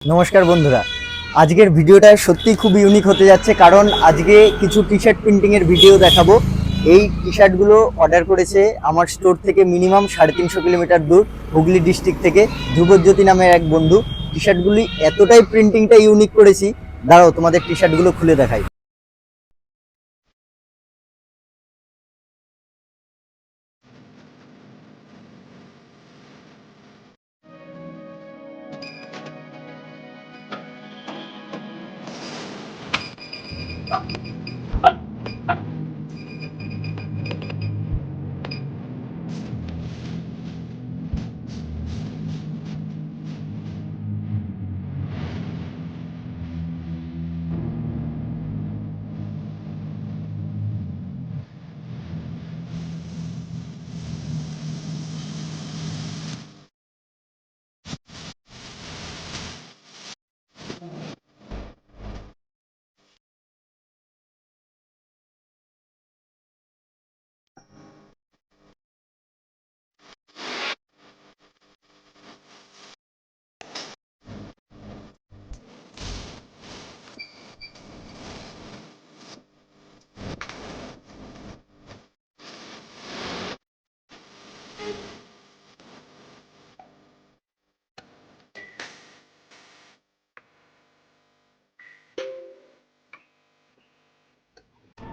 নমস্কার বন্ধুরা, আজকের ভিডিওটা সত্যিই খুব ইউনিক হতে যাচ্ছে, কারণ আজকে কিছু টি শার্ট প্রিন্টিংয়ের ভিডিও দেখাবো। এই টি শার্টগুলো অর্ডার করেছে আমার স্টোর থেকে মিনিমাম 350 কিলোমিটার দূর, হুগলি ডিস্ট্রিক্ট থেকে ধ্রুবজ্যোতি নামের এক বন্ধু। টি শার্টগুলি এতটাই প্রিন্টিংটা ইউনিক করেছি, দাঁড়াও তোমাদের টি শার্টগুলো খুলে দেখাই।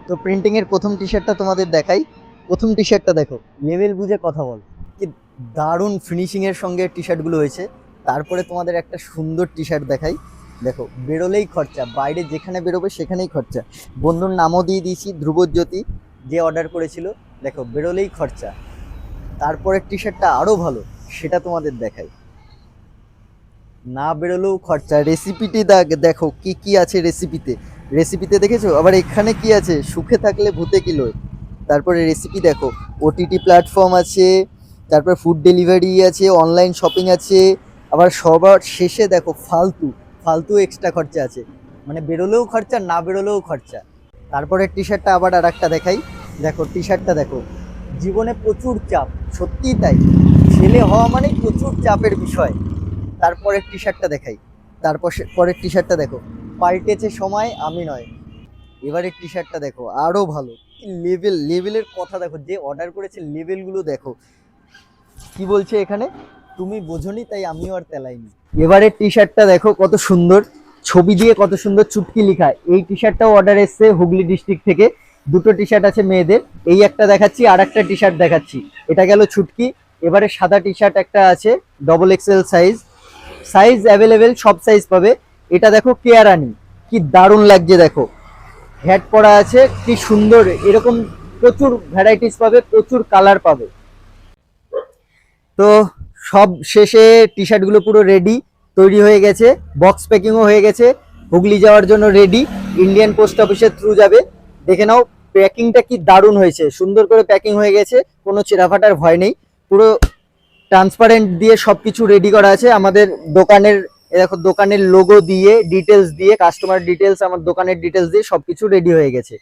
তো প্রিন্টিংয়ের প্রথম টি শার্টটা তোমাদের দেখাই। প্রথম টি শার্টটা দেখো, লেভেল বুঝে কথা বল, কি দারুণ ফিনিশিংয়ের সঙ্গে টি শার্টগুলো হয়েছে। তারপরে তোমাদের একটা সুন্দর টি শার্ট দেখাই। দেখো, বেরোলেই খরচা, বাইরে যেখানে বেরোবে সেখানেই খরচা। বন্ধুর নামও দিয়ে দিয়েছি, ধ্রুবজ্যোতি, যে অর্ডার করেছিল। দেখো, বেরোলেই খরচা। তারপরের টি শার্টটা আরও ভালো, সেটা তোমাদের দেখাই। না বেরোলেও খরচা। রেসিপিটি দেখো কি কি আছে রেসিপিতে। রেসিপিতে দেখেছো? আবার এখানে কি আছে, সুখে থাকলে ভূতে কি লয়। তারপরে রেসিপি দেখো, ওটিটি প্ল্যাটফর্ম আছে, তারপর ফুড ডেলিভারি আছে, অনলাইন শপিং আছে, আবার সবার শেষে দেখো ফালতু ফালতু এক্সট্রা খরচা আছে। মানে বেরোলেও খরচা, না বেরোলেও খরচা। তারপরে টি শার্টটা আবার আর একটা দেখাই। দেখো টি শার্টটা দেখো, জীবনে প্রচুর চাপ, সত্যিই তাই। ছেলে হওয়া মানে প্রচুর চাপের বিষয়। তারপরের টি শার্টটা দেখাই। পরের টি শার্টটা দেখো, পাল্টেছে সময়, আমি নয়। এবারের টি শার্টটা দেখো, আরও ভালো। লেভেলের কথা দেখো, যে অর্ডার করেছে লেভেলগুলো দেখো। কি বলছে এখানে, তুমি বোঝনি তাই আমিও আর তেলাইনি। এবারের টি শার্টটা দেখো কত সুন্দর, ছবি দিয়ে কত সুন্দর চুটকি লেখা। এই টি শার্টটাও অর্ডার এসছে হুগলি ডিস্ট্রিক্ট থেকে। দুটো টি শার্ট আছে মেয়েদের, এই একটা দেখাচ্ছি, আর একটা টি শার্ট দেখাচ্ছি। এটা গেল ছুটকি। এবারে সাদা টি শার্ট একটা আছে, double XL size. Size available, সব সাইজ পাবে। এটা দেখো কেয়ারানি, কি দারুণ লাগছে দেখো। হ্যাট পরা আছে, কি সুন্দর। এরকম প্রচুর ভ্যারাইটিস পাবে, প্রচুর কালার পাবে। তো সব শেষে টি শার্টগুলো পুরো রেডি, তৈরি হয়ে গেছে, বক্স প্যাকিংও হয়ে গেছে, হুগলি যাওয়ার জন্য রেডি। ইন্ডিয়ান পোস্ট অফিসের থ্রু যাবে। দেখে নাও প্যাকিংটা কি দারুণ হয়েছে, সুন্দর করে প্যাকিং হয়ে গেছে, কোনো ছেঁড়াফাটার ভয় নেই। পুরো ট্রান্সপারেন্ট দিয়ে সবকিছু রেডি করা আছে। আমাদের দোকানের, দেখো দোকানের লোগো দিয়ে, ডিটেলস দিয়ে, কাস্টমার ডিটেলস, আমার দোকানের ডিটেলস দিয়ে সবকিছু রেডি হয়ে গেছে।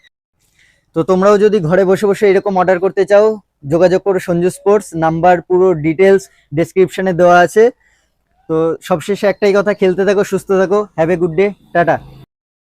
তো তোমরাও যদি ঘরে বসে বসে এরকম অর্ডার করতে চাও, যোগাযোগ করো সঞ্জু স্পোর্টস। নাম্বার পুরো ডিটেলস ডেসক্রিপশনে দেওয়া আছে। তো সবশেষে একটাই কথা, খেলতে থাকো, সুস্থ থাকো, have a good day, tata.